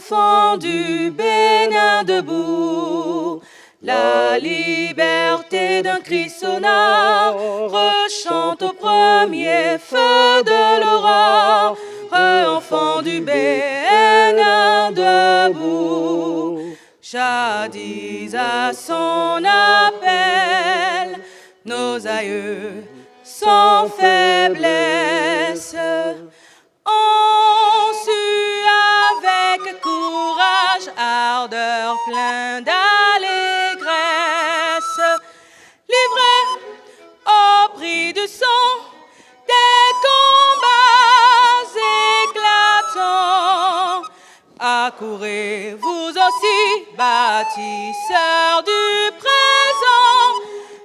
enfants du Bénin debout. La liberté d'un cri sonore rechante au premier feu de l'aurore. Enfants du Bénin debout. Jadis à son appel, nos aïeux sans faiblesse ont su avec courage, ardeur, plein d'allégresse, livrer au prix du sang des combats éclatants. Accourez vous aussi, bâtisseurs du présent,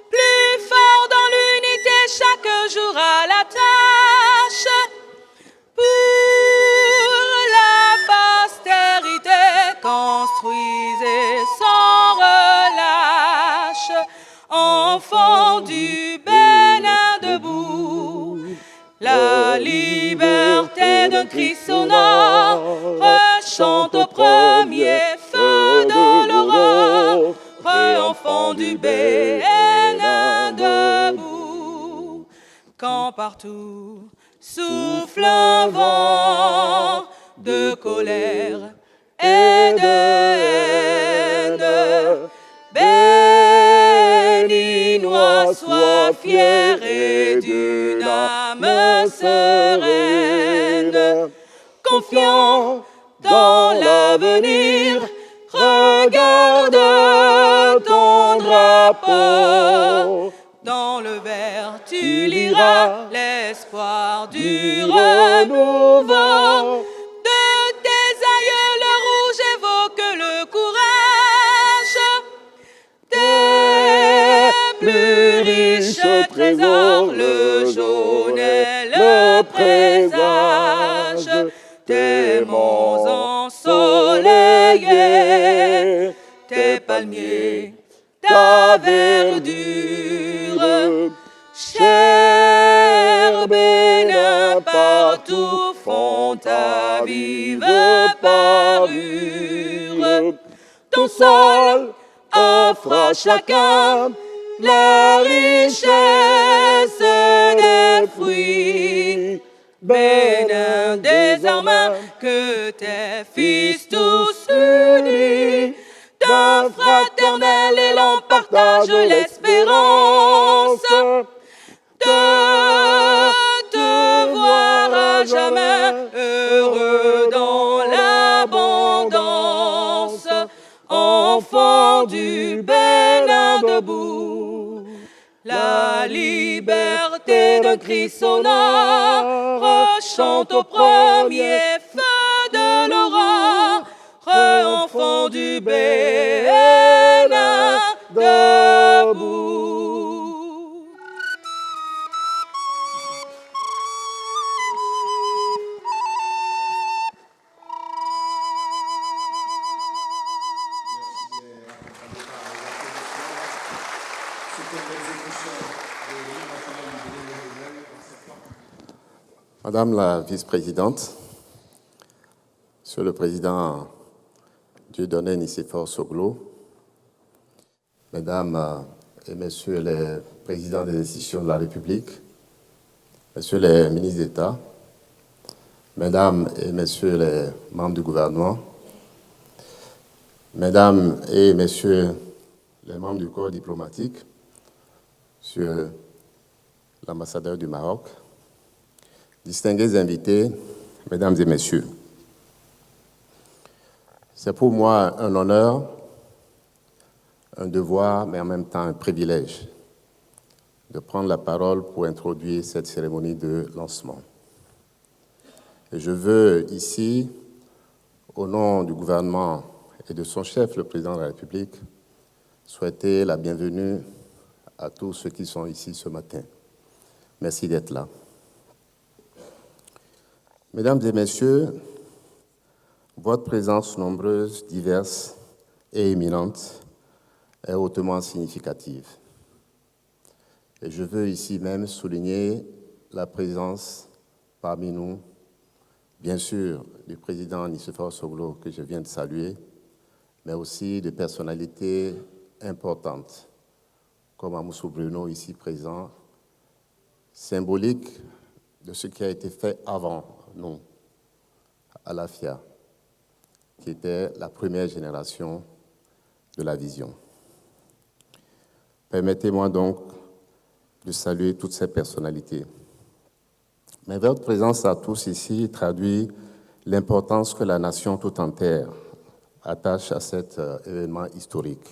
plus fort dans l'unité chaque jour à la tâche. Pour la postérité, construisez sans relâche, enfants du Bénin debout. La liberté d'un cri sonore rechante au premier feu de l'aurore. Enfants du Bénin debout. Quand partout souffle un vent de colère et de haine, Béninois, sois fiers et d'une âme sereine, confiant dans l'avenir, regarde ton drapeau. Dans le vert, tu liras l'espoir du renouveau. De tes aïeux, le rouge évoque le courage. Tes plus riches trésors, le jaune est le présage. Tes monts ensoleillés, tes palmiers, ta verdure, cher Bénin, partout font ta vive parure. Ton sol offre à chacun la richesse des fruits. Bénin des armes, que tes fils tous unis d'un fraternel élan partagent l'espérance de te voir à jamais heureux dans l'abondance, enfants du Bénin debout. La liberté d'un cri sonore rechante au premier feu de l'aurore. Enfants du Bénin debout. Madame la vice-présidente, Monsieur le président Dieudonné Nicéphore Soglo, Mesdames et Messieurs les présidents des institutions de la République, Messieurs les ministres d'État, Mesdames et Messieurs les membres du gouvernement, Mesdames et Messieurs les membres du corps diplomatique, Monsieur l'ambassadeur du Maroc, distingués invités, Mesdames et Messieurs, c'est pour moi un honneur, un devoir, mais en même temps un privilège de prendre la parole pour introduire cette cérémonie de lancement. Et je veux ici, au nom du gouvernement et de son chef, le président de la République, souhaiter la bienvenue à tous ceux qui sont ici ce matin. Merci d'être là. Mesdames et Messieurs, votre présence nombreuse, diverse et éminente est hautement significative. Et je veux ici même souligner la présence parmi nous bien sûr du président Nicéphore Soglo que je viens de saluer, mais aussi de personnalités importantes, comme Amoussou Bruno ici présent, symbolique de ce qui a été fait avant nous, à la FIA, qui était la première génération de la vision. Permettez-moi donc de saluer toutes ces personnalités. Mais votre présence à tous ici traduit l'importance que la nation tout entière attache à cet événement historique.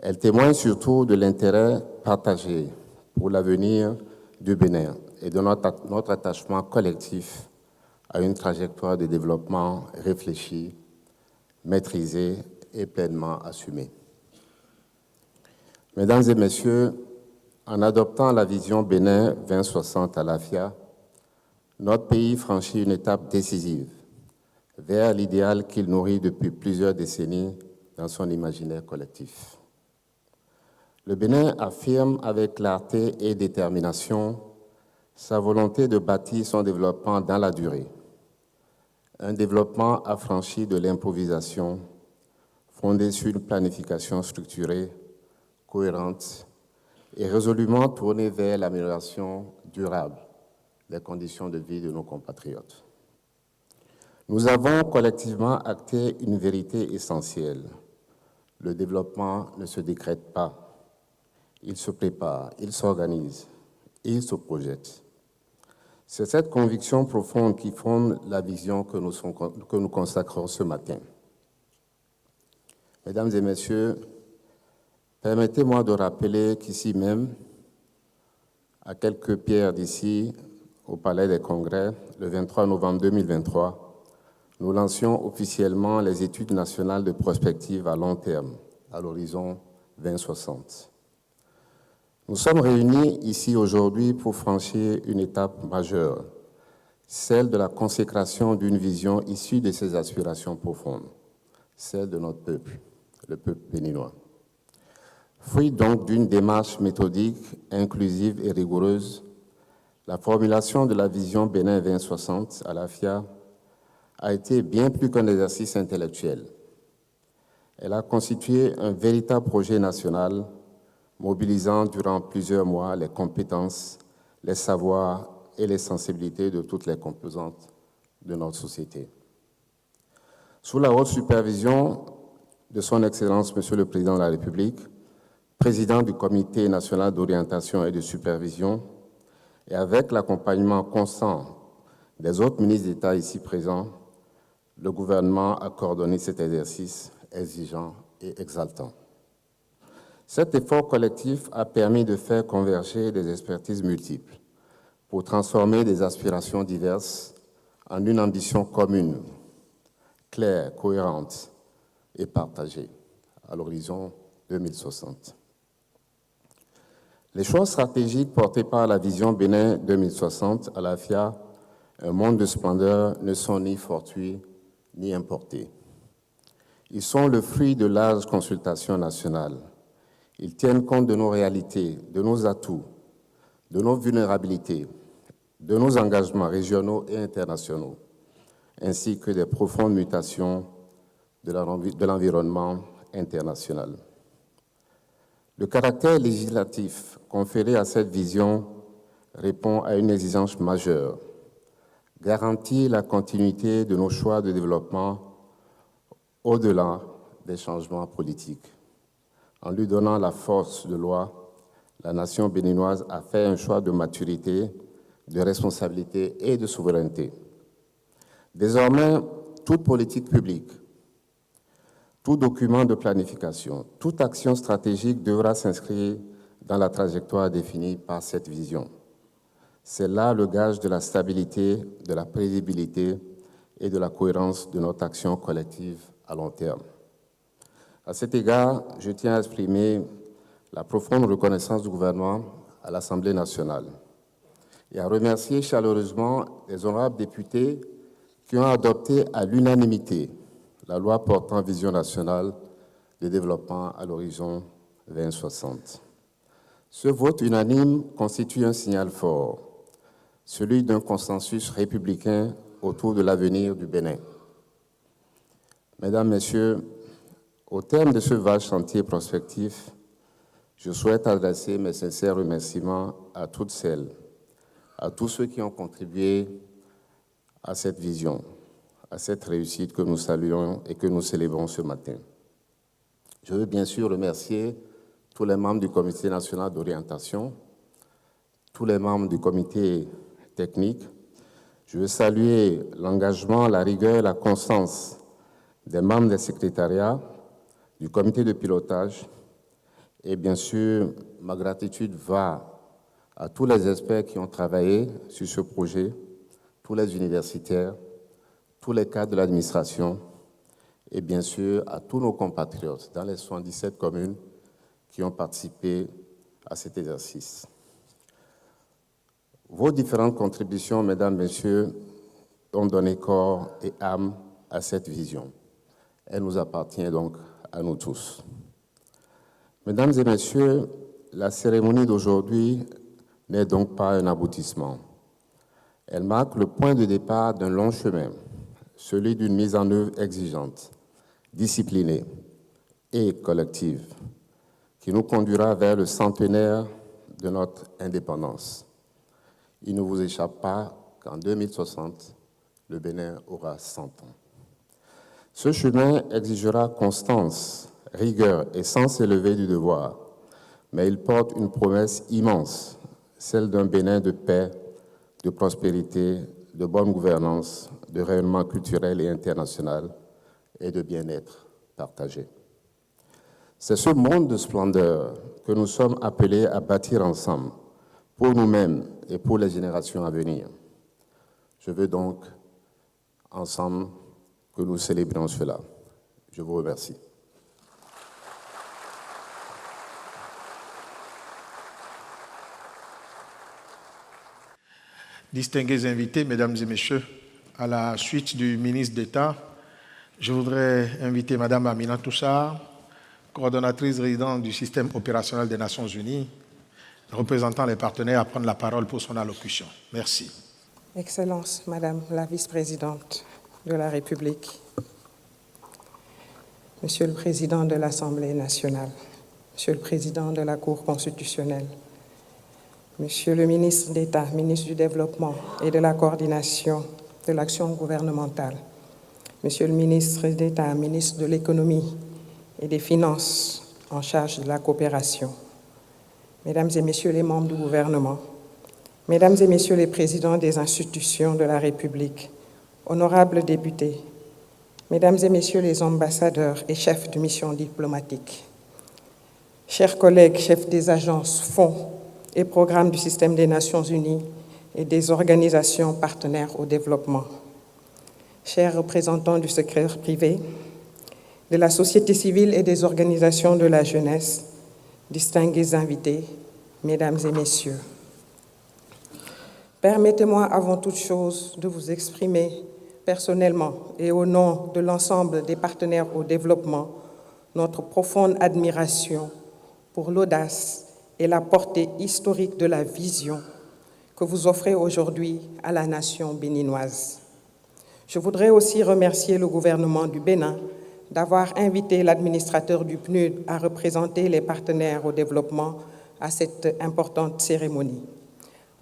Elle témoigne surtout de l'intérêt partagé pour l'avenir du Bénin et de notre attachement collectif à une trajectoire de développement réfléchie, maîtrisée et pleinement assumée. Mesdames et messieurs, en adoptant la vision Bénin 2060 à l'AFIA, notre pays franchit une étape décisive vers l'idéal qu'il nourrit depuis plusieurs décennies dans son imaginaire collectif. Le Bénin affirme avec clarté et détermination sa volonté de bâtir son développement dans la durée. Un développement affranchi de l'improvisation, fondé sur une planification structurée, cohérente et résolument tournée vers l'amélioration durable des conditions de vie de nos compatriotes. Nous avons collectivement acté une vérité essentielle. Le développement ne se décrète pas. Il se prépare, il s'organise et il se projette. C'est cette conviction profonde qui fonde la vision que nous consacrons ce matin. Mesdames et messieurs, permettez-moi de rappeler qu'ici même, à quelques pierres d'ici, au Palais des Congrès, le 23 novembre 2023, nous lancions officiellement les études nationales de prospective à long terme, à l'horizon 2060. Nous sommes réunis ici aujourd'hui pour franchir une étape majeure, celle de la consécration d'une vision issue de ses aspirations profondes, celle de notre peuple, le peuple béninois. Fruit donc d'une démarche méthodique, inclusive et rigoureuse, la formulation de la vision Bénin 2060 à l'AFIA a été bien plus qu'un exercice intellectuel. Elle a constitué un véritable projet national mobilisant durant plusieurs mois les compétences, les savoirs et les sensibilités de toutes les composantes de notre société. Sous la haute supervision de son Excellence, Monsieur le Président de la République, président du Comité national d'orientation et de supervision, et avec l'accompagnement constant des autres ministres d'État ici présents, le gouvernement a coordonné cet exercice exigeant et exaltant. Cet effort collectif a permis de faire converger des expertises multiples pour transformer des aspirations diverses en une ambition commune, claire, cohérente et partagée à l'horizon 2060. Les choix stratégiques portés par la vision Bénin 2060 à l'AFIA, un monde de splendeur, ne sont ni fortuits ni importés. Ils sont le fruit de larges consultations nationales. Ils tiennent compte de nos réalités, de nos atouts, de nos vulnérabilités, de nos engagements régionaux et internationaux, ainsi que des profondes mutations de l'environnement international. Le caractère législatif conféré à cette vision répond à une exigence majeure: garantir la continuité de nos choix de développement au-delà des changements politiques. En lui donnant la force de loi, la nation béninoise a fait un choix de maturité, de responsabilité et de souveraineté. Désormais, toute politique publique, tout document de planification, toute action stratégique devra s'inscrire dans la trajectoire définie par cette vision. C'est là le gage de la stabilité, de la prévisibilité et de la cohérence de notre action collective à long terme. À cet égard, je tiens à exprimer la profonde reconnaissance du gouvernement à l'Assemblée nationale et à remercier chaleureusement les honorables députés qui ont adopté à l'unanimité la loi portant vision nationale de développement à l'horizon 2060. Ce vote unanime constitue un signal fort, celui d'un consensus républicain autour de l'avenir du Bénin. Mesdames, Messieurs, au terme de ce vaste chantier prospectif, je souhaite adresser mes sincères remerciements à toutes celles, à tous ceux qui ont contribué à cette vision, à cette réussite que nous saluons et que nous célébrons ce matin. Je veux bien sûr remercier tous les membres du Comité national d'orientation, tous les membres du comité technique. Je veux saluer l'engagement, la rigueur et la constance des membres des secrétariats, du comité de pilotage, et bien sûr, ma gratitude va à tous les experts qui ont travaillé sur ce projet, tous les universitaires, tous les cadres de l'administration, et bien sûr à tous nos compatriotes dans les 77 communes qui ont participé à cet exercice. Vos différentes contributions, Mesdames, Messieurs, ont donné corps et âme à cette vision. Elle nous appartient donc à nous tous. Mesdames et Messieurs, la cérémonie d'aujourd'hui n'est donc pas un aboutissement. Elle marque le point de départ d'un long chemin, celui d'une mise en œuvre exigeante, disciplinée et collective, qui nous conduira vers le centenaire de notre indépendance. Il ne vous échappe pas qu'en 2060, le Bénin aura 100 ans. Ce chemin exigera constance, rigueur et sens élevé du devoir, mais il porte une promesse immense, celle d'un Bénin de paix, de prospérité, de bonne gouvernance, de rayonnement culturel et international et de bien-être partagé. C'est ce monde de splendeur que nous sommes appelés à bâtir ensemble, pour nous-mêmes et pour les générations à venir. Je veux donc, ensemble, que nous célébrions cela. Je vous remercie. Distingués invités, Mesdames et Messieurs, à la suite du ministre d'État, je voudrais inviter Madame Amina Toussard, coordonnatrice résidente du système opérationnel des Nations Unies, représentant les partenaires, à prendre la parole pour son allocution. Merci. Excellence, Madame la vice-présidente de la République, Monsieur le Président de l'Assemblée nationale, Monsieur le Président de la Cour constitutionnelle, Monsieur le ministre d'État, ministre du Développement et de la Coordination de l'action gouvernementale, Monsieur le ministre d'État, ministre de l'Économie et des Finances en charge de la coopération, Mesdames et Messieurs les membres du gouvernement, Mesdames et Messieurs les présidents des institutions de la République, honorables députés, Mesdames et Messieurs les ambassadeurs et chefs de mission diplomatique, chers collègues, chefs des agences, fonds et programmes du système des Nations Unies et des organisations partenaires au développement, chers représentants du secteur privé, de la société civile et des organisations de la jeunesse, distingués invités, Mesdames et Messieurs, permettez-moi avant toute chose de vous exprimer personnellement et au nom de l'ensemble des partenaires au développement notre profonde admiration pour l'audace et la portée historique de la vision que vous offrez aujourd'hui à la nation béninoise. Je voudrais aussi remercier le gouvernement du Bénin d'avoir invité l'administrateur du PNUD à représenter les partenaires au développement à cette importante cérémonie.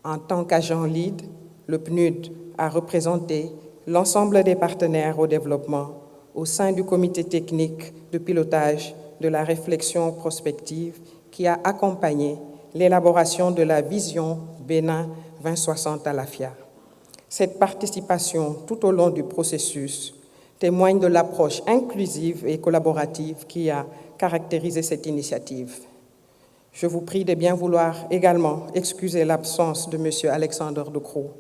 En tant qu'agent lead, le PNUD a représenté l'ensemble des partenaires au développement au sein du comité technique de pilotage de la réflexion prospective qui a accompagné l'élaboration de la vision Bénin 2060 à l'AFIA. Cette participation tout au long du processus témoigne de l'approche inclusive et collaborative qui a caractérisé cette initiative. Je vous prie de bien vouloir également excuser l'absence de M. Alexandre Decroux,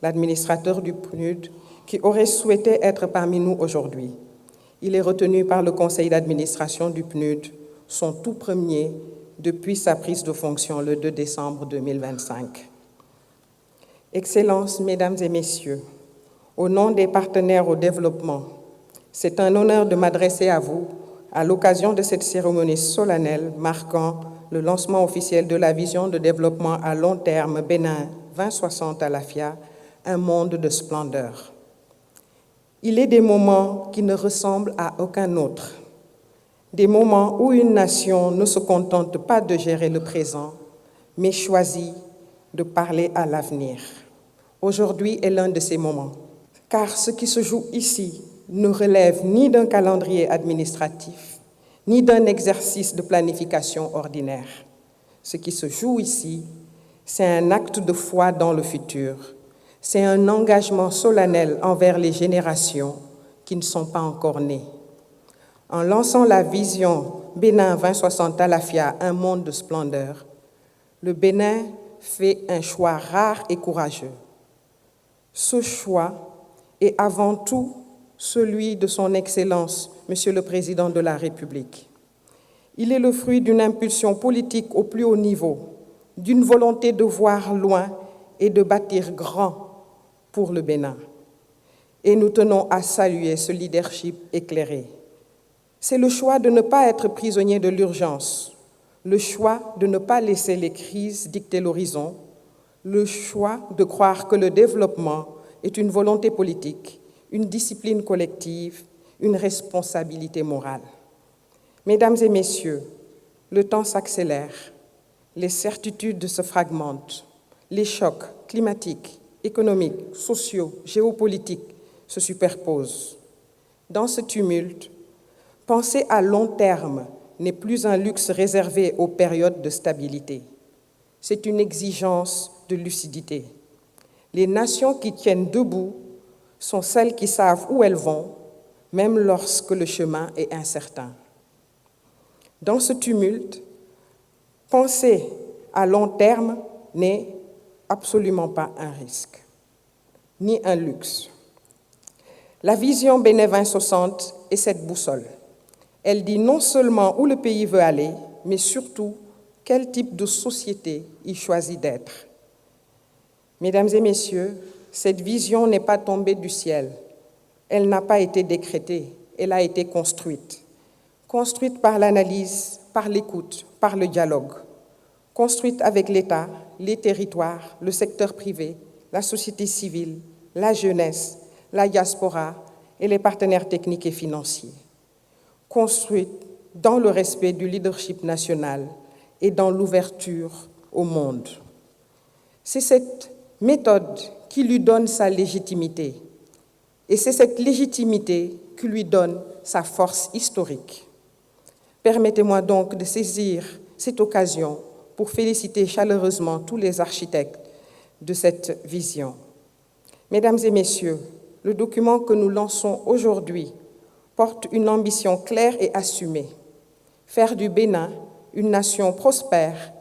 l'administrateur du PNUD, qui aurait souhaité être parmi nous aujourd'hui. Il est retenu par le conseil d'administration du PNUD, son tout premier depuis sa prise de fonction le 2 décembre 2025. Excellences, Mesdames et Messieurs, au nom des partenaires au développement, c'est un honneur de m'adresser à vous à l'occasion de cette cérémonie solennelle marquant le lancement officiel de la vision de développement à long terme Bénin 2060 à l'AFIA, un monde de splendeur. Il est des moments qui ne ressemblent à aucun autre. Des moments où une nation ne se contente pas de gérer le présent, mais choisit de parler à l'avenir. Aujourd'hui est l'un de ces moments, car ce qui se joue ici ne relève ni d'un calendrier administratif, ni d'un exercice de planification ordinaire. Ce qui se joue ici, c'est un acte de foi dans le futur. C'est un engagement solennel envers les générations qui ne sont pas encore nées. En lançant la vision Bénin 2060 Alafia, un monde de splendeur, le Bénin fait un choix rare et courageux. Ce choix est avant tout celui de son Excellence, Monsieur le Président de la République. Il est le fruit d'une impulsion politique au plus haut niveau, d'une volonté de voir loin et de bâtir grand pour le Bénin. Et nous tenons à saluer ce leadership éclairé. C'est le choix de ne pas être prisonnier de l'urgence, le choix de ne pas laisser les crises dicter l'horizon, le choix de croire que le développement est une volonté politique, une discipline collective, une responsabilité morale. Mesdames et messieurs, le temps s'accélère, les certitudes se fragmentent, les chocs climatiques, économiques, sociaux, géopolitiques se superposent. Dans ce tumulte, penser à long terme n'est plus un luxe réservé aux périodes de stabilité. C'est une exigence de lucidité. Les nations qui tiennent debout sont celles qui savent où elles vont, même lorsque le chemin est incertain. Dans ce tumulte, penser à long terme n'est absolument pas un risque, ni un luxe. La vision Bénin 2060 est cette boussole. Elle dit non seulement où le pays veut aller, mais surtout quel type de société il choisit d'être. Mesdames et messieurs, cette vision n'est pas tombée du ciel. Elle n'a pas été décrétée, elle a été construite. Construite par l'analyse, par l'écoute, par le dialogue. Construite avec l'État, les territoires, le secteur privé, la société civile, la jeunesse, la diaspora et les partenaires techniques et financiers. Construite dans le respect du leadership national et dans l'ouverture au monde. C'est cette méthode qui lui donne sa légitimité. Et c'est cette légitimité qui lui donne sa force historique. Permettez-moi donc de saisir cette occasion pour féliciter chaleureusement tous les architectes de cette vision. Mesdames et messieurs, le document que nous lançons aujourd'hui porte une ambition claire et assumée. Faire du Bénin une nation prospère,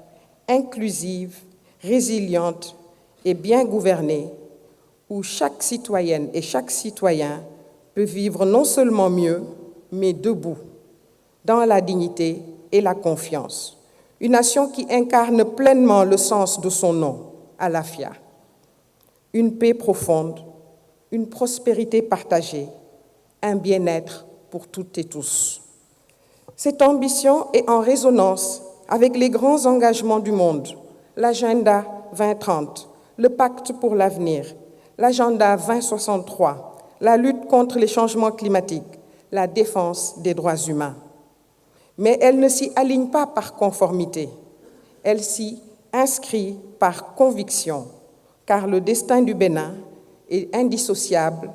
inclusive, résiliente et bien gouvernée, où chaque citoyenne et chaque citoyen peut vivre non seulement mieux, mais debout, dans la dignité et la confiance. Une nation qui incarne pleinement le sens de son nom, Alafia. Une paix profonde, une prospérité partagée, un bien-être pour toutes et tous. Cette ambition est en résonance avec les grands engagements du monde, l'agenda 2030, le pacte pour l'avenir, l'agenda 2063, la lutte contre les changements climatiques, la défense des droits humains. Mais elle ne s'y aligne pas par conformité, elle s'y inscrit par conviction, car le destin du Bénin est indissociable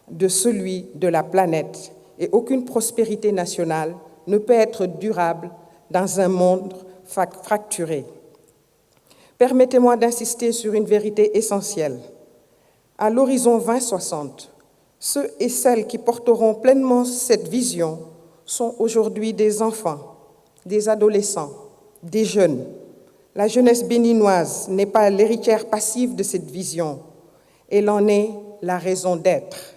de celui de la planète et aucune prospérité nationale ne peut être durable dans un monde fracturé. Permettez-moi d'insister sur une vérité essentielle. À l'horizon 2060, ceux et celles qui porteront pleinement cette vision sont aujourd'hui des enfants, des adolescents, des jeunes. La jeunesse béninoise n'est pas l'héritière passive de cette vision, elle en est la raison d'être.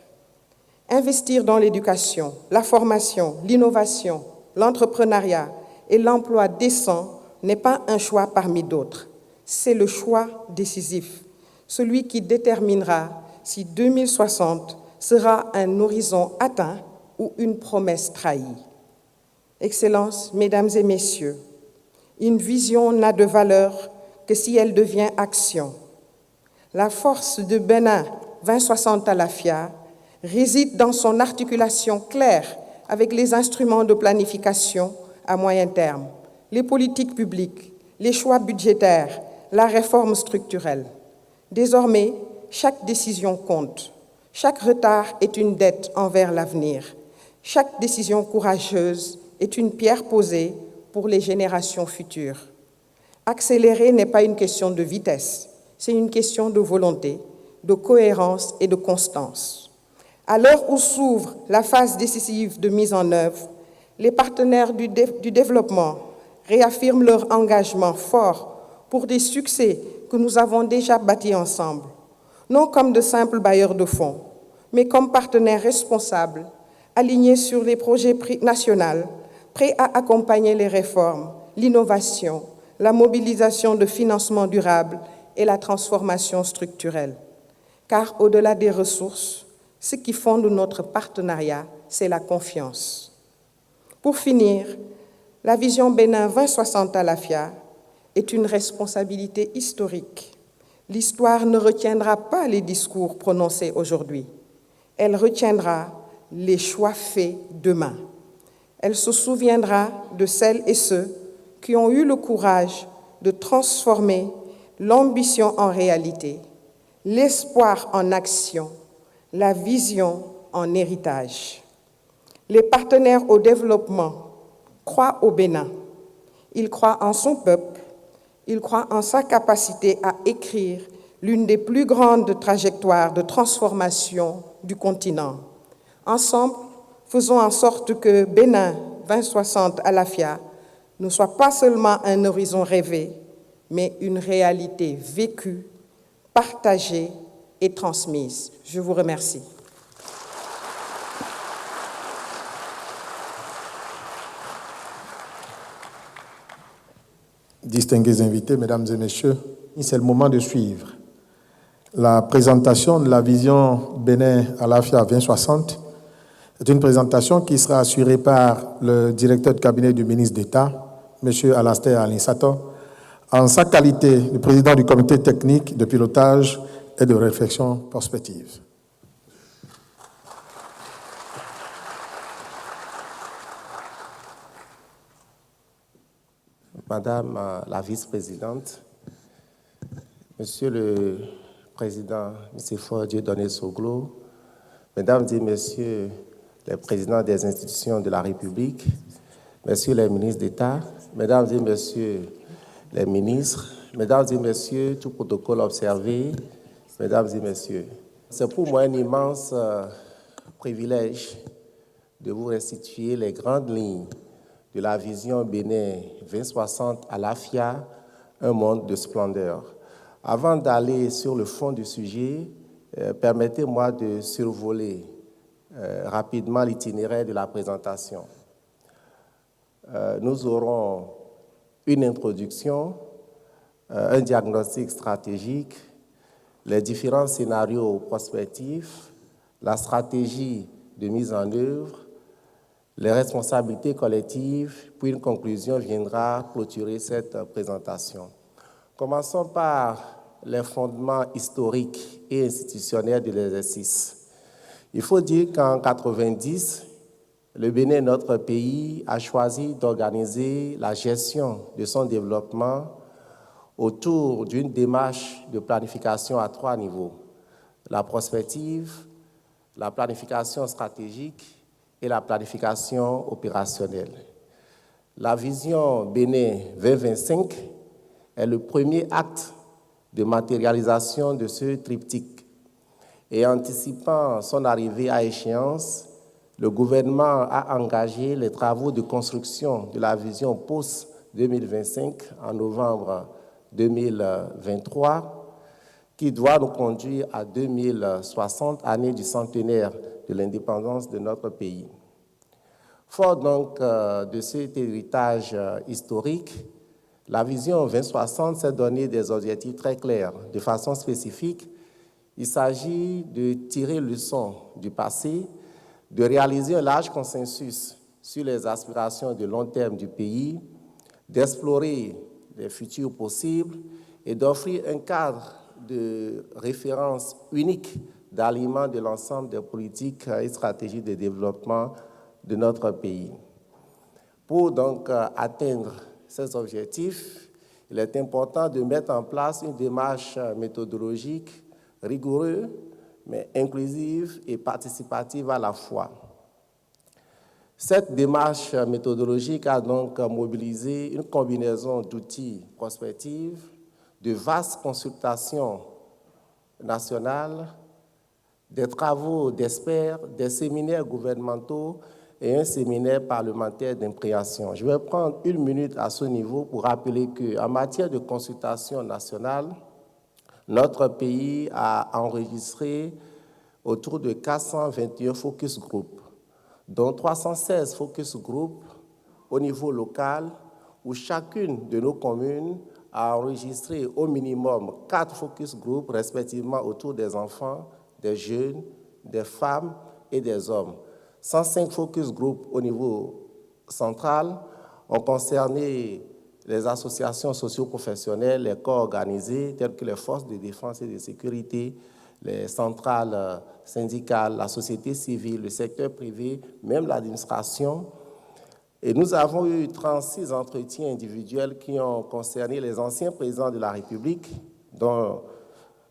Investir dans l'éducation, la formation, l'innovation, l'entrepreneuriat et l'emploi décent n'est pas un choix parmi d'autres, c'est le choix décisif, celui qui déterminera si 2060 sera un horizon atteint ou une promesse trahie. Excellences, Mesdames et Messieurs, une vision n'a de valeur que si elle devient action. La force de Bénin 2060 Alafia réside dans son articulation claire avec les instruments de planification à moyen terme, les politiques publiques, les choix budgétaires, la réforme structurelle. Désormais, chaque décision compte. Chaque retard est une dette envers l'avenir. Chaque décision courageuse est une pierre posée pour les générations futures. Accélérer n'est pas une question de vitesse, c'est une question de volonté, de cohérence et de constance. À l'heure où s'ouvre la phase décisive de mise en œuvre, les partenaires du développement réaffirment leur engagement fort pour des succès que nous avons déjà bâtis ensemble, non comme de simples bailleurs de fonds, mais comme partenaires responsables, alignés sur les projets nationaux, prêts à accompagner les réformes, l'innovation, la mobilisation de financement durable et la transformation structurelle. Car au-delà des ressources, ce qui fonde notre partenariat, c'est la confiance. Pour finir, la vision Bénin 2060 à l'AFIA est une responsabilité historique. L'histoire ne retiendra pas les discours prononcés aujourd'hui. Elle retiendra les choix faits demain. Elle se souviendra de celles et ceux qui ont eu le courage de transformer l'ambition en réalité, l'espoir en action, la vision en héritage. Les partenaires au développement croient au Bénin. Ils croient en son peuple. Ils croient en sa capacité à écrire l'une des plus grandes trajectoires de transformation du continent. Ensemble, faisons en sorte que Bénin 2060 à l'AFIA ne soit pas seulement un horizon rêvé, mais une réalité vécue, partagée et transmise. Je vous remercie. Distingués invités, mesdames et messieurs, c'est le moment de suivre la présentation de la vision Bénin à l'AFIA 2060. C'est une présentation qui sera assurée par le directeur de cabinet du ministre d'État, M. Alastair Alinsato, en sa qualité de président du comité technique de pilotage et de réflexion prospective. Madame la vice-présidente, Monsieur le président Nicéphore Dieudonné Soglo, Mesdames et Messieurs les présidents des institutions de la République, Messieurs les ministres d'État, Mesdames et Messieurs les ministres, Mesdames et Messieurs, tout protocole observé, Mesdames et Messieurs, c'est pour moi un immense privilège de vous restituer les grandes lignes de la vision Bénin 2060 à l'AFIA, un monde de splendeur. Avant d'aller sur le fond du sujet, permettez-moi de survoler rapidement l'itinéraire de la présentation. Nous aurons une introduction, un diagnostic stratégique, les différents scénarios prospectifs, la stratégie de mise en œuvre, les responsabilités collectives, puis une conclusion viendra clôturer cette présentation. Commençons par les fondements historiques et institutionnels de l'exercice. Il faut dire qu'en 1990, le Bénin, notre pays, a choisi d'organiser la gestion de son développement autour d'une démarche de planification à 3 niveaux. La prospective, la planification stratégique et la planification opérationnelle. La vision Bénin 2025 est le premier acte de matérialisation de ce triptyque. Et anticipant son arrivée à échéance, le gouvernement a engagé les travaux de construction de la vision post-2025 en novembre 2023, qui doit nous conduire à 2060, année du centenaire de l'indépendance de notre pays. Fort donc de cet héritage historique, la vision 2060 s'est donné des objectifs très clairs. De façon spécifique, il s'agit de tirer leçon du passé, de réaliser un large consensus sur les aspirations de long terme du pays, d'explorer les futurs possibles et d'offrir un cadre de référence unique d'aliment de l'ensemble des politiques et stratégies de développement de notre pays. Pour donc atteindre ces objectifs, il est important de mettre en place une démarche méthodologique rigoureuse, mais inclusive et participative à la fois. Cette démarche méthodologique a donc mobilisé une combinaison d'outils prospectifs, de vastes consultations nationales, des travaux d'experts, des séminaires gouvernementaux et un séminaire parlementaire d'impréhension. Je vais prendre 1 minute à ce niveau pour rappeler qu'en matière de consultation nationale, notre pays a enregistré autour de 421 focus group, dont 316 focus group au niveau local, où chacune de nos communes a enregistré au minimum 4 focus group, respectivement autour des enfants, des jeunes, des femmes et des hommes. 105 focus group au niveau central ont concerné les associations socio-professionnelles, les corps organisés, tels que les forces de défense et de sécurité, les centrales syndicales, la société civile, le secteur privé, même l'administration. Et nous avons eu 36 entretiens individuels qui ont concerné les anciens présidents de la République, dont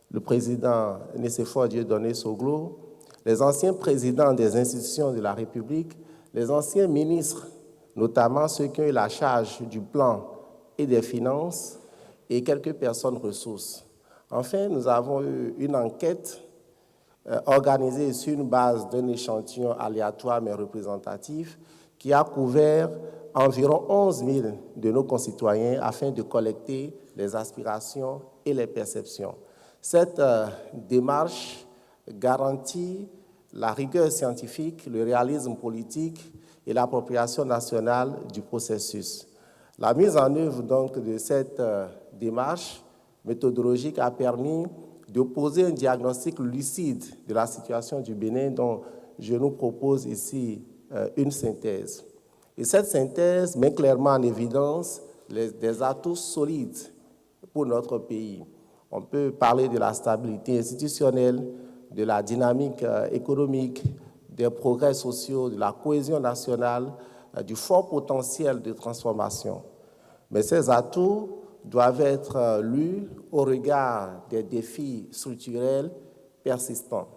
le président Nicéphore Dieudonné Soglo, les anciens présidents des institutions de la République, les anciens ministres, notamment ceux qui ont eu la charge du plan et des finances, et quelques personnes ressources. Enfin, nous avons eu une enquête organisée sur une base d'un échantillon aléatoire mais représentatif qui a couvert environ 11 000 de nos concitoyens afin de collecter les aspirations et les perceptions. Cette démarche garantit la rigueur scientifique, le réalisme politique et l'appropriation nationale du processus. La mise en œuvre donc de cette démarche méthodologique a permis de poser un diagnostic lucide de la situation du Bénin dont je nous propose ici une synthèse. Et cette synthèse met clairement en évidence des atouts solides pour notre pays. On peut parler de la stabilité institutionnelle, de la dynamique économique, des progrès sociaux, de la cohésion nationale, du fort potentiel de transformation. Mais ces atouts doivent être lus au regard des défis structurels persistants.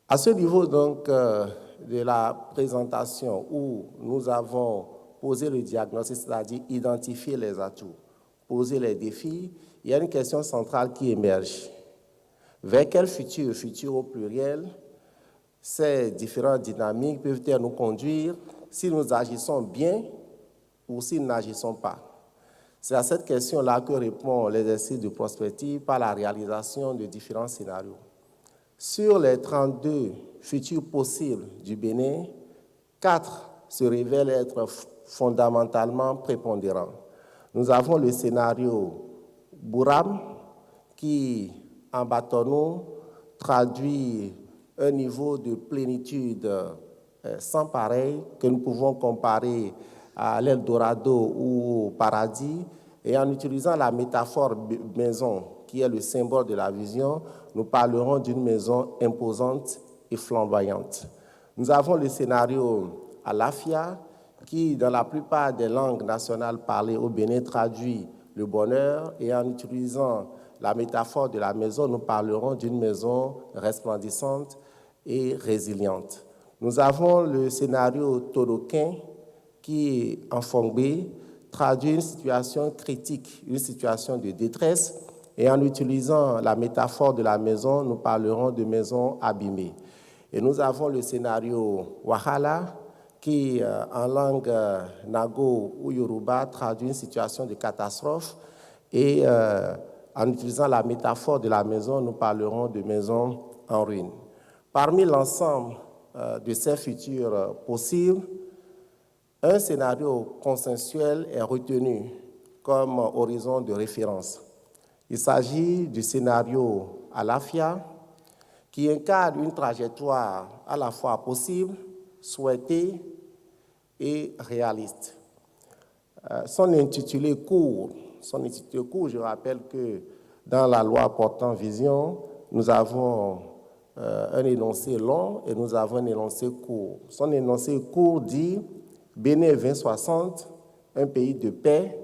À ce niveau donc de la présentation où nous avons posé le diagnostic, c'est-à-dire identifier les atouts, poser les défis, il y a une question centrale qui émerge. Vers quel futur, futur au pluriel, ces différentes dynamiques peuvent-elles nous conduire si nous agissons bien ou si nous n'agissons pas? C'est à cette question-là que répond l'exercice de prospective par la réalisation de différents scénarios. Sur les 32 futurs possibles du Bénin, 4 se révèlent être fondamentalement prépondérants. Nous avons le scénario Bouram qui, en bâtonneau, traduit un niveau de plénitude sans pareil que nous pouvons comparer à l'Eldorado ou au paradis, et en utilisant la métaphore maison, qui est le symbole de la vision, nous parlerons d'une maison imposante et flamboyante. Nous avons le scénario Alafia, qui, dans la plupart des langues nationales parlées au Bénin, traduit le bonheur, et en utilisant la métaphore de la maison, nous parlerons d'une maison resplendissante et résiliente. Nous avons le scénario Toroquin, qui, en Fongbé, traduit une situation critique, une situation de détresse, et en utilisant la métaphore de la maison, nous parlerons de maison abîmée. Et nous avons le scénario Wahala, qui, en langue Nago ou Yoruba, traduit une situation de catastrophe, et en utilisant la métaphore de la maison, nous parlerons de maison en ruine. Parmi l'ensemble de ces futurs possibles, un scénario consensuel est retenu comme horizon de référence. Il s'agit du scénario Alafia, qui incarne une trajectoire à la fois possible, souhaitée et réaliste. Son intitulé court, je rappelle que dans la loi portant vision, nous avons un énoncé long et nous avons un énoncé court. Son énoncé court dit « Bénin 2060, un pays de paix,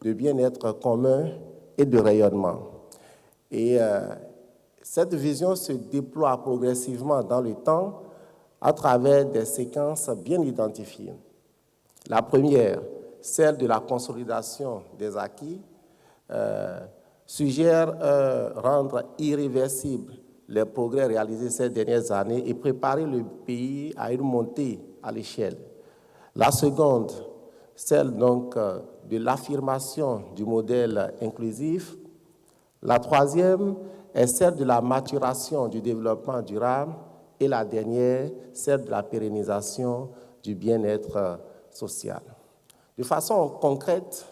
de bien-être commun et de rayonnement ». Et cette vision se déploie progressivement dans le temps à travers des séquences bien identifiées. La première, celle de la consolidation des acquis, suggère rendre irréversibles les progrès réalisés ces dernières années et préparer le pays à une montée à l'échelle. La seconde, celle donc de l'affirmation du modèle inclusif. La troisième est celle de la maturation du développement durable et la dernière, celle de la pérennisation du bien-être social. De façon concrète,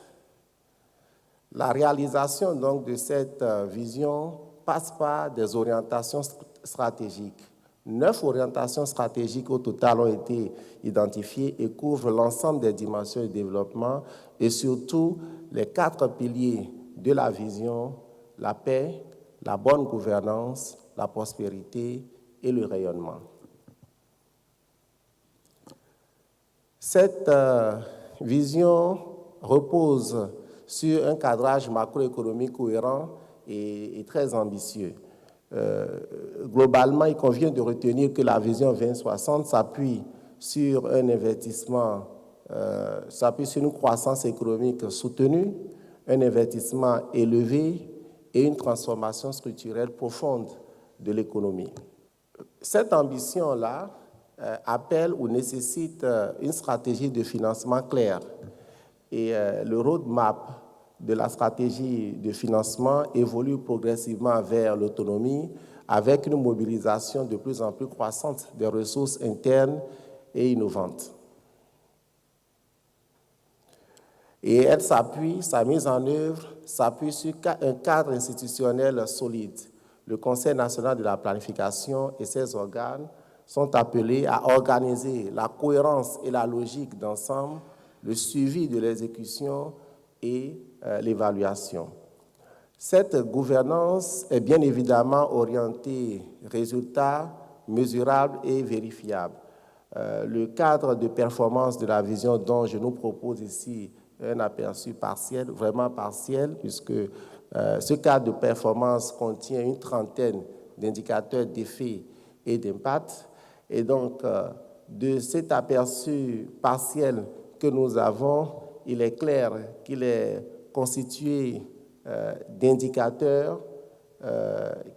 la réalisation donc de cette vision passe par des orientations stratégiques. 9 orientations stratégiques au total ont été identifiées et couvrent l'ensemble des dimensions du développement et surtout les 4 piliers de la vision: la paix, la bonne gouvernance, la prospérité et le rayonnement. Cette vision repose sur un cadrage macroéconomique cohérent et très ambitieux. Globalement, il convient de retenir que la vision 2060 s'appuie sur un investissement, s'appuie sur une croissance économique soutenue, un investissement élevé et une transformation structurelle profonde de l'économie. Cette ambition-là appelle ou nécessite une stratégie de financement claire. Et le roadmap de la stratégie de financement évolue progressivement vers l'autonomie avec une mobilisation de plus en plus croissante des ressources internes et innovantes. Et sa mise en œuvre s'appuie sur un cadre institutionnel solide. Le Conseil national de la planification et ses organes sont appelés à organiser la cohérence et la logique d'ensemble, le suivi de l'exécution et l'évaluation. Cette gouvernance est bien évidemment orientée résultats mesurables et vérifiables. Le cadre de performance de la vision dont je nous propose ici un aperçu partiel, vraiment partiel, puisque ce cadre de performance contient une trentaine d'indicateurs d'effet et d'impact. Et donc, de cet aperçu partiel que nous avons, il est clair qu'il est constitué d'indicateurs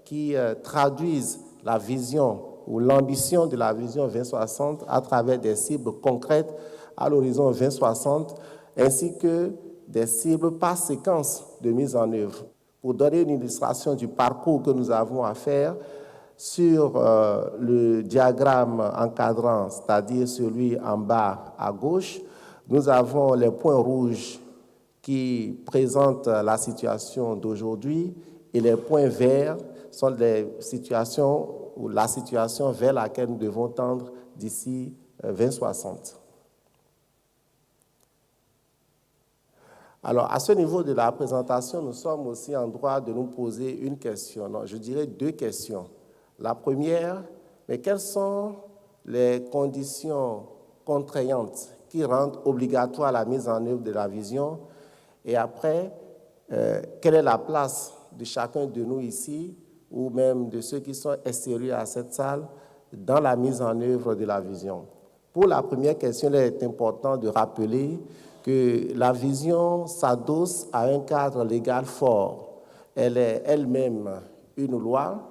qui traduisent la vision ou l'ambition de la vision 2060 à travers des cibles concrètes à l'horizon 2060, ainsi que des cibles par séquence de mise en œuvre. Pour donner une illustration du parcours que nous avons à faire, sur le diagramme encadrant, c'est-à-dire celui en bas à gauche, nous avons les points rouges qui présentent la situation d'aujourd'hui et les points verts sont les situations ou la situation vers laquelle nous devons tendre d'ici 2060. Alors, à ce niveau de la présentation, nous sommes aussi en droit de nous poser une question, non, je dirais 2 questions. La première, mais quelles sont les conditions contraignantes qui rendent obligatoire la mise en œuvre de la vision? Et après, quelle est la place de chacun de nous ici, ou même de ceux qui sont extérieurs à cette salle, dans la mise en œuvre de la vision? Pour la première question, il est important de rappeler que la vision s'adosse à un cadre légal fort. Elle est elle-même une loi,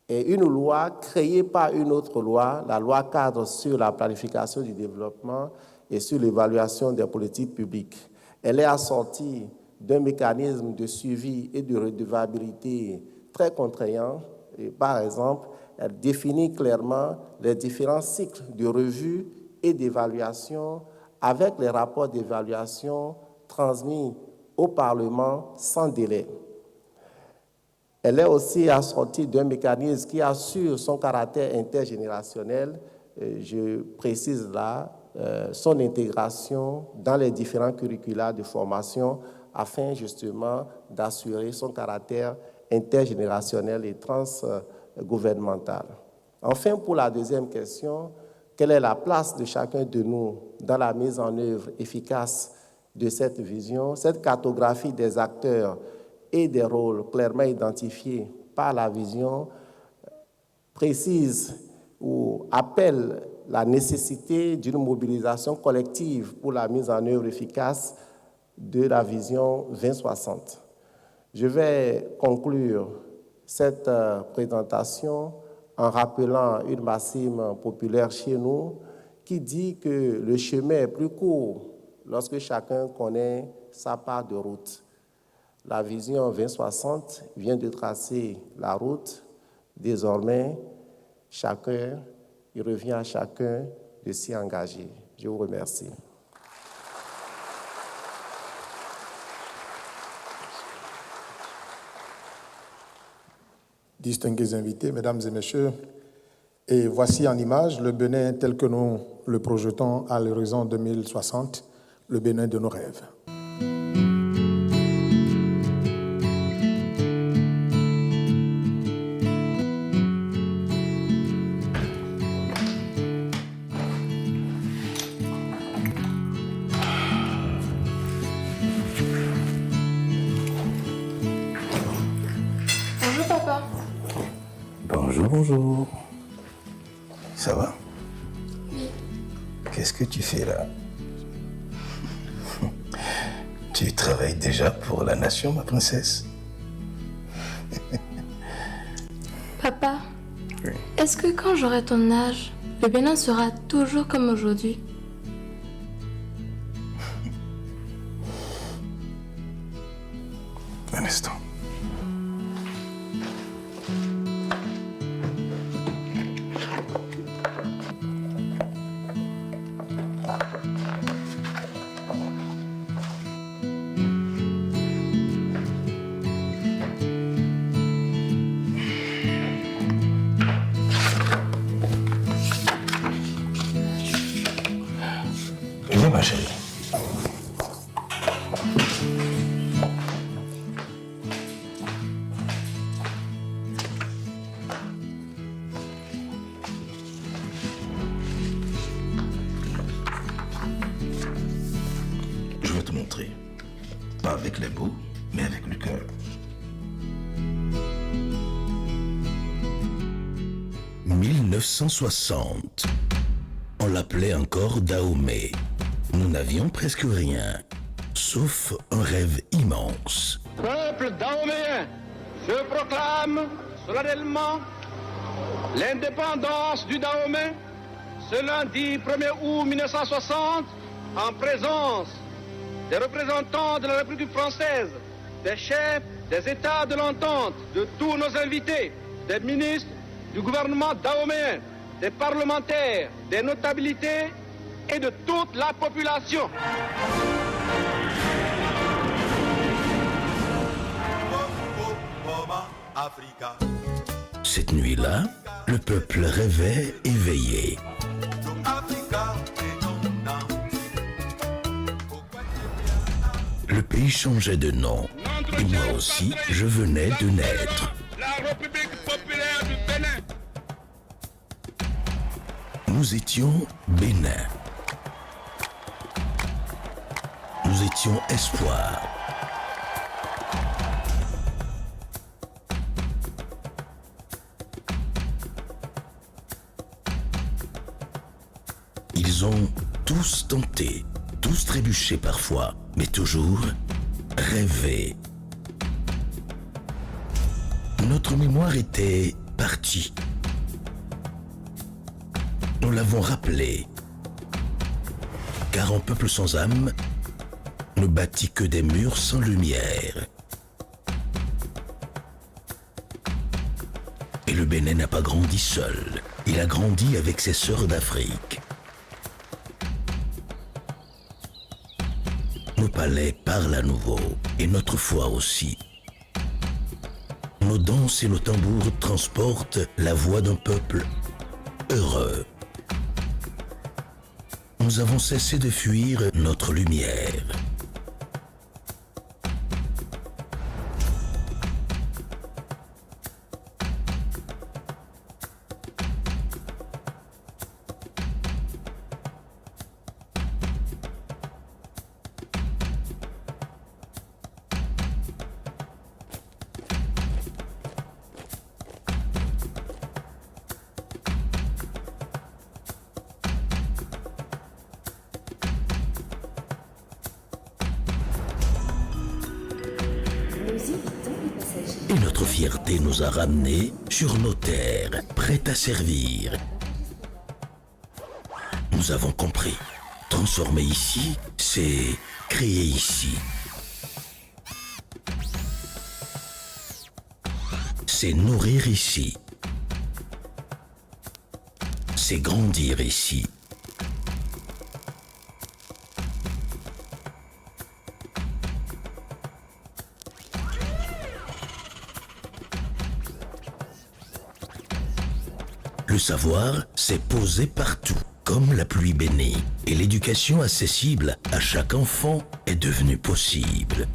et une loi créée par une autre loi, la loi cadre sur la planification du développement et sur l'évaluation des politiques publiques. Elle est assortie d'un mécanisme de suivi et de redevabilité très contraignant. Et par exemple, elle définit clairement les différents cycles de revue et d'évaluation avec les rapports d'évaluation transmis au Parlement sans délai. Elle est aussi assortie d'un mécanisme qui assure son caractère intergénérationnel. Je précise là son intégration dans les différents curricula de formation afin justement d'assurer son caractère intergénérationnelle et transgouvernementale. Enfin, pour la deuxième question, quelle est la place de chacun de nous dans la mise en œuvre efficace de cette vision? Cette cartographie des acteurs et des rôles clairement identifiés par la vision précise ou appelle la nécessité d'une mobilisation collective pour la mise en œuvre efficace de la vision 2060. Je vais conclure cette présentation en rappelant une maxime populaire chez nous qui dit que le chemin est plus court lorsque chacun connaît sa part de route. La vision 2060 vient de tracer la route. Désormais, il revient à chacun de s'y engager. Je vous remercie. Distingués invités, mesdames et messieurs, et voici en image le Bénin tel que nous le projetons à l'horizon 2060, le Bénin de nos rêves. Bonjour papa. Bonjour, bonjour. Ça va? Oui. Qu'est-ce que tu fais là? Tu travailles déjà pour la nation, ma princesse? Papa, Oui. est-ce que quand j'aurai ton âge, le Bénin sera toujours comme aujourd'hui? Un instant. Viens, ma chérie. Je vais te montrer. Pas avec les mots, mais avec le cœur. « 1960. On l'appelait encore Dahomey. Nous n'avions presque rien, sauf un rêve immense. Peuple dahoméen, je proclame solennellement l'indépendance du Dahomey ce lundi 1er août 1960 en présence des représentants de la République française, des chefs des États de l'entente, de tous nos invités, des ministres du gouvernement dahoméen, des parlementaires, des notabilités et de toute la population. Cette nuit-là, le peuple rêvait éveillé. Le pays changeait de nom. Et moi aussi, je venais de naître. La République populaire du Bénin. Nous étions Bénin. Nous étions espoir. Ils ont tous tenté, tous trébuché parfois, mais toujours rêvé. Notre mémoire était partie. Nous l'avons rappelé, car un peuple sans âme ne bâtit que des murs sans lumière. Et le Bénin n'a pas grandi seul, il a grandi avec ses sœurs d'Afrique. Nos palais parlent à nouveau, et notre foi aussi. Nos danses et nos tambours transportent la voix d'un peuple heureux. Nous avons cessé de fuir notre lumière. Et notre fierté nous a ramenés sur nos terres, prêtes à servir. Nous avons compris. Transformer ici, c'est créer ici. C'est nourrir ici. C'est grandir ici. Le savoir, c'est posé partout, comme la pluie bénie. Et l'éducation accessible à chaque enfant est devenue possible.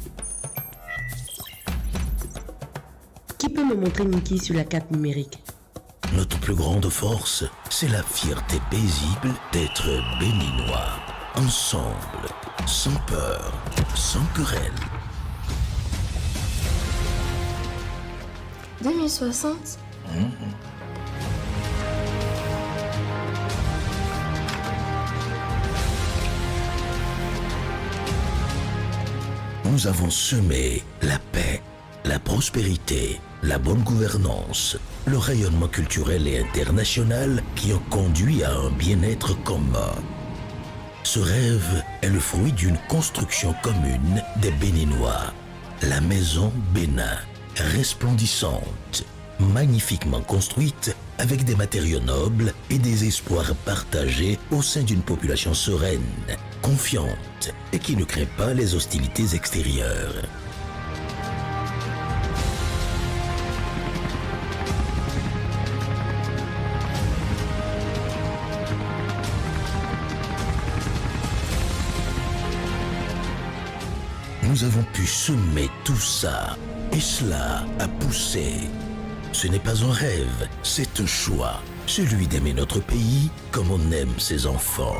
Qui peut me montrer Niki sur la carte numérique? Notre plus grande force, c'est la fierté paisible d'être béninois. Ensemble, sans peur, sans querelle. 2060 Nous avons semé la paix, la prospérité, la bonne gouvernance, le rayonnement culturel et international qui ont conduit à un bien-être commun. Ce rêve est le fruit d'une construction commune des Béninois. La maison Bénin, resplendissante, magnifiquement construite avec des matériaux nobles et des espoirs partagés au sein d'une population sereine, confiante et qui ne craint pas les hostilités extérieures. Nous avons pu semer tout ça, et cela a poussé. Ce n'est pas un rêve, c'est un choix, celui d'aimer notre pays comme on aime ses enfants.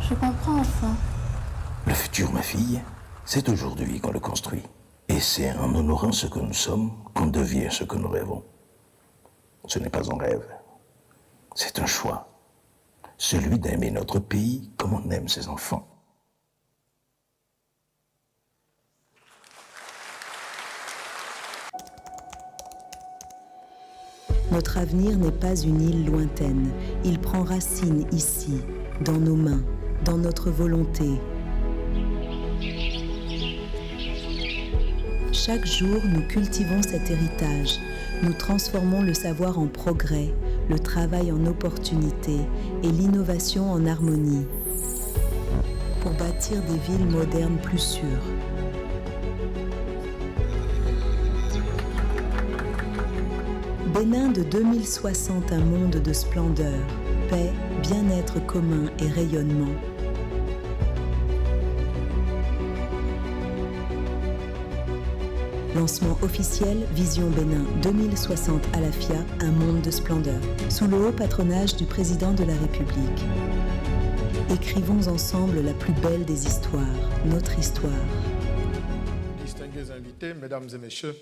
Je comprends enfin. Le futur, ma fille, c'est aujourd'hui qu'on le construit. Et c'est en honorant ce que nous sommes qu'on devient ce que nous rêvons. Ce n'est pas un rêve, c'est un choix. Celui d'aimer notre pays comme on aime ses enfants. Notre avenir n'est pas une île lointaine. Il prend racine ici, dans nos mains, dans notre volonté. Chaque jour, nous cultivons cet héritage. Nous transformons le savoir en progrès, le travail en opportunité et l'innovation en harmonie pour bâtir des villes modernes plus sûres. Bénin de 2060, un monde de splendeur, paix, bien-être commun et rayonnement. Lancement officiel, Vision Bénin 2060 à la FIA, un monde de splendeur, sous le haut patronage du président de la République. Écrivons ensemble la plus belle des histoires, notre histoire. Distingués invités, mesdames et messieurs,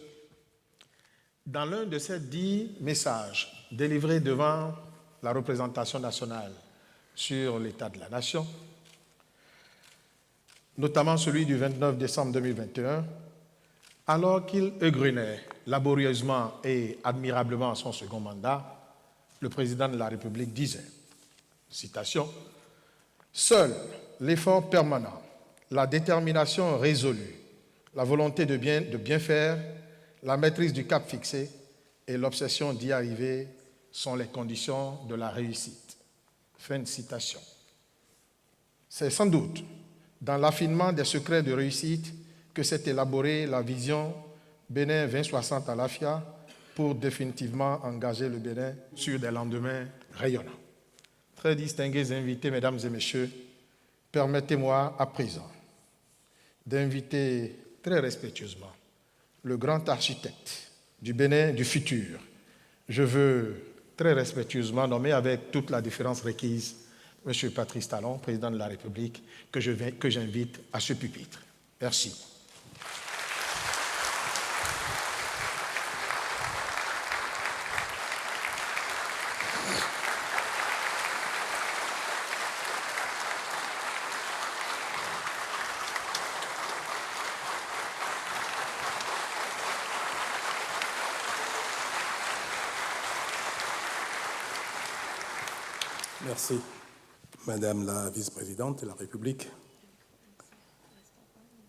dans l'un de ces 10 messages délivrés devant la représentation nationale sur l'état de la nation, notamment celui du 29 décembre 2021, alors qu'il égrenait laborieusement et admirablement son second mandat, le président de la République disait, citation, « Seul l'effort permanent, la détermination résolue, la volonté de bien faire, la maîtrise du cap fixé et l'obsession d'y arriver sont les conditions de la réussite. » Fin de citation. C'est sans doute dans l'affinement des secrets de réussite que s'est élaborée la vision Bénin 2060 à l'AFIA pour définitivement engager le Bénin sur des lendemains rayonnants. Très distingués invités, mesdames et messieurs, permettez-moi à présent d'inviter très respectueusement le grand architecte du Bénin du futur. Je veux très respectueusement nommer avec toute la différence requise M. Patrice Talon, président de la République, que j'invite à ce pupitre. Merci. Merci, Madame la Vice-présidente de la République,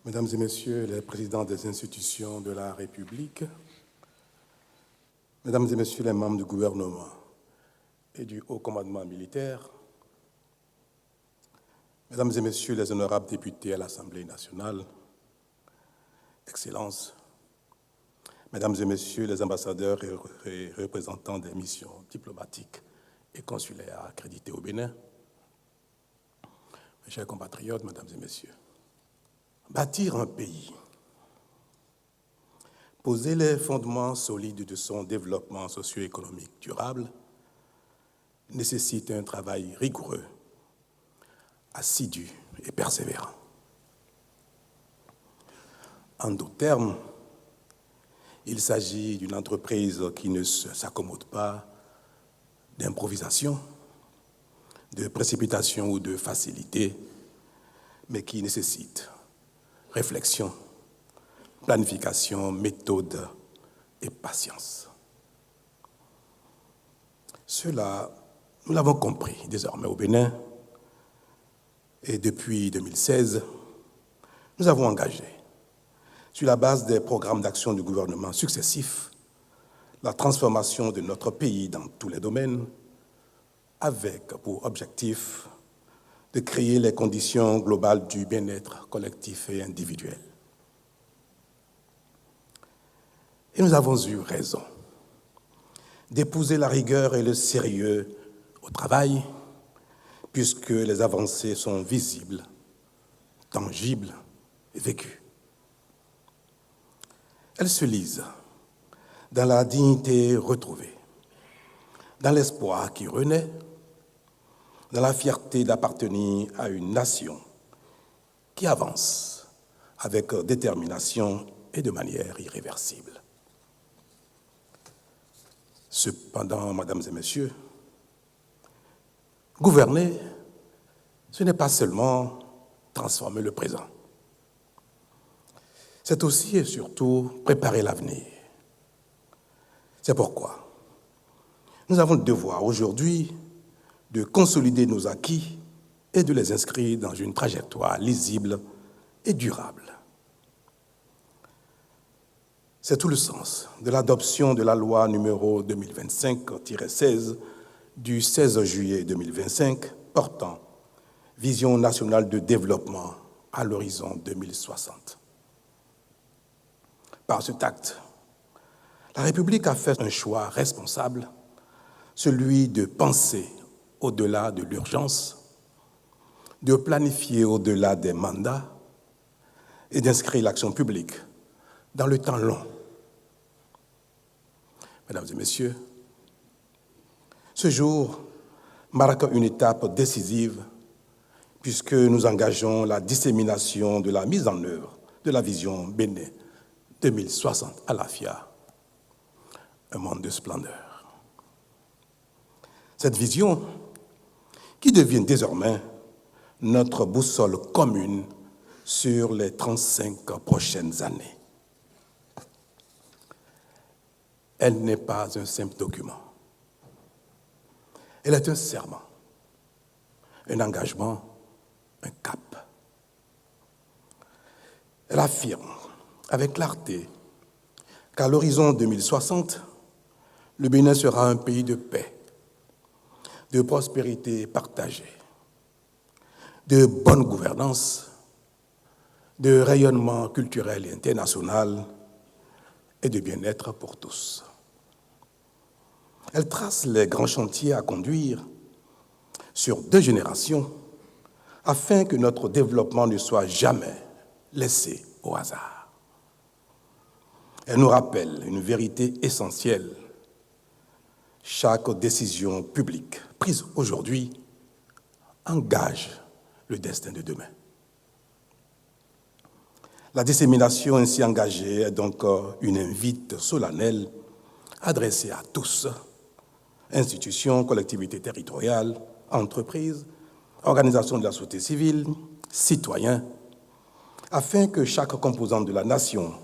Mesdames et Messieurs les présidents des institutions de la République, Mesdames et Messieurs les membres du gouvernement et du haut commandement militaire, Mesdames et Messieurs les honorables députés à l'Assemblée nationale, Excellences, Mesdames et Messieurs les ambassadeurs et représentants des missions diplomatiques et consulaires accrédités au Bénin, mes chers compatriotes, Mesdames et Messieurs, bâtir un pays, poser les fondements solides de son développement socio-économique durable nécessite un travail rigoureux, assidu et persévérant. En d'autres termes, il s'agit d'une entreprise qui ne s'accommode pas d'improvisation, de précipitation ou de facilité, mais qui nécessite réflexion, planification, méthode et patience. Cela, nous l'avons compris désormais au Bénin, et depuis 2016, nous avons engagé, sur la base des programmes d'action du gouvernement successifs, la transformation de notre pays dans tous les domaines, avec pour objectif de créer les conditions globales du bien-être collectif et individuel. Et nous avons eu raison d'épouser la rigueur et le sérieux au travail, puisque les avancées sont visibles, tangibles et vécues. Elles se lisent dans la dignité retrouvée, dans l'espoir qui renaît, dans la fierté d'appartenir à une nation qui avance avec détermination et de manière irréversible. Cependant, Mesdames et Messieurs, gouverner, ce n'est pas seulement transformer le présent. C'est aussi et surtout préparer l'avenir. C'est pourquoi nous avons le devoir aujourd'hui de consolider nos acquis et de les inscrire dans une trajectoire lisible et durable. C'est tout le sens de l'adoption de la loi numéro 2025-16 du 16 juillet 2025 portant Vision nationale de développement à l'horizon 2060. Par cet acte, La République a fait un choix responsable, celui de penser au-delà de l'urgence, de planifier au-delà des mandats et d'inscrire l'action publique dans le temps long. Mesdames et messieurs, ce jour marque une étape décisive puisque nous engageons la dissémination de la mise en œuvre de la vision Bénin 2060 à l'AFIA, un monde de splendeur. Cette vision qui devient désormais notre boussole commune sur les 35 prochaines années. Elle n'est pas un simple document. Elle est un serment, un engagement, un cap. Elle affirme avec clarté qu'à l'horizon 2060, le Bénin sera un pays de paix, de prospérité partagée, de bonne gouvernance, de rayonnement culturel et international et de bien-être pour tous. Elle trace les grands chantiers à conduire sur 2 générations afin que notre développement ne soit jamais laissé au hasard. Elle nous rappelle une vérité essentielle. Chaque décision publique prise aujourd'hui engage le destin de demain. La dissémination ainsi engagée est donc une invite solennelle adressée à tous, institutions, collectivités territoriales, entreprises, organisations de la société civile, citoyens, afin que chaque composant de la nation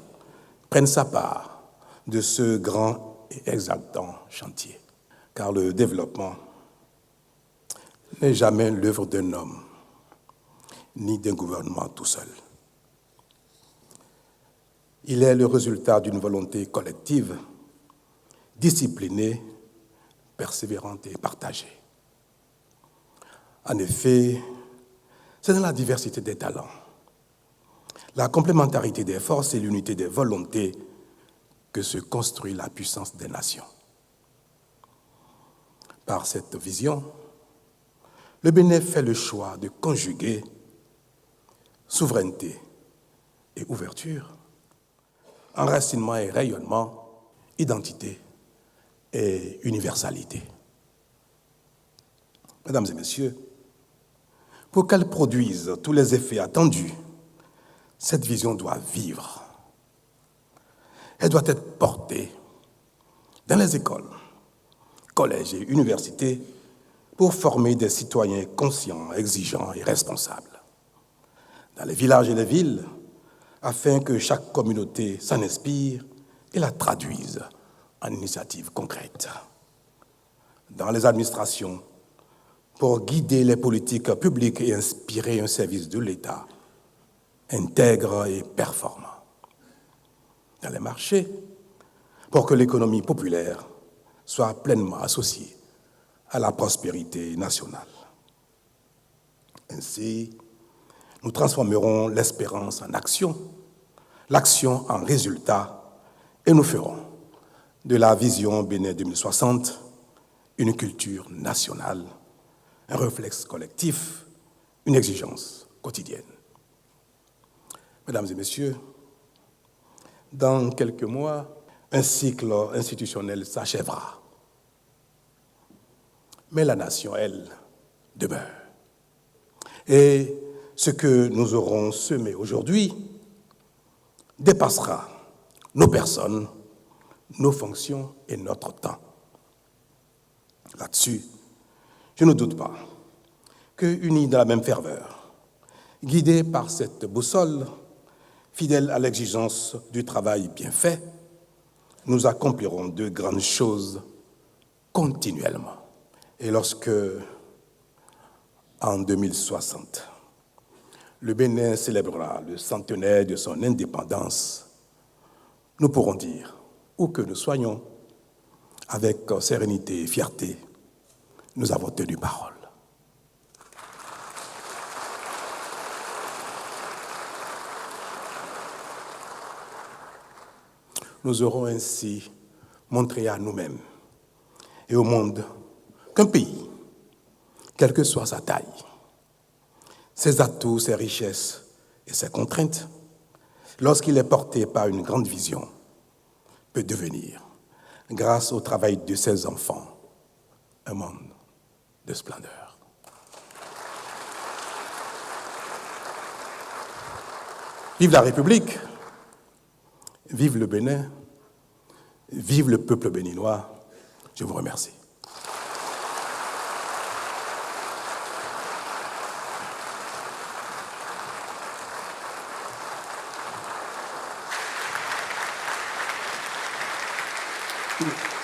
prenne sa part de ce grand et exaltant chantier. Car le développement n'est jamais l'œuvre d'un homme, ni d'un gouvernement tout seul. Il est le résultat d'une volonté collective, disciplinée, persévérante et partagée. En effet, c'est dans la diversité des talents, la complémentarité des forces et l'unité des volontés que se construit la puissance des nations. Par cette vision, le Bénin fait le choix de conjuguer souveraineté et ouverture, enracinement et rayonnement, identité et universalité. Mesdames et messieurs, pour qu'elle produise tous les effets attendus, cette vision doit vivre. Elle doit être portée dans les écoles, collèges et universités pour former des citoyens conscients, exigeants et responsables. Dans les villages et les villes, afin que chaque communauté s'en inspire et la traduise en initiatives concrètes. Dans les administrations, pour guider les politiques publiques et inspirer un service de l'État intègre et performant. Dans les marchés, pour que l'économie populaire soit pleinement associée à la prospérité nationale. Ainsi, nous transformerons l'espérance en action, l'action en résultat, et nous ferons de la vision Bénin 2060 une culture nationale, un réflexe collectif, une exigence quotidienne. Mesdames et messieurs, dans quelques mois, un cycle institutionnel s'achèvera. Mais la nation, elle, demeure. Et ce que nous aurons semé aujourd'hui dépassera nos personnes, nos fonctions et notre temps. Là-dessus, je ne doute pas que, unis dans la même ferveur, guidés par cette boussole, fidèles à l'exigence du travail bien fait, nous accomplirons de grandes choses continuellement. Et lorsque, en 2060, le Bénin célébrera le centenaire de son indépendance, nous pourrons dire, où que nous soyons, avec sérénité et fierté, nous avons tenu parole. Nous aurons ainsi montrer à nous-mêmes et au monde qu'un pays, quelle que soit sa taille, ses atouts, ses richesses et ses contraintes, lorsqu'il est porté par une grande vision, peut devenir, grâce au travail de ses enfants, un monde de splendeur. Vive la République, vive le Bénin, vive le peuple béninois. Je vous remercie. Merci.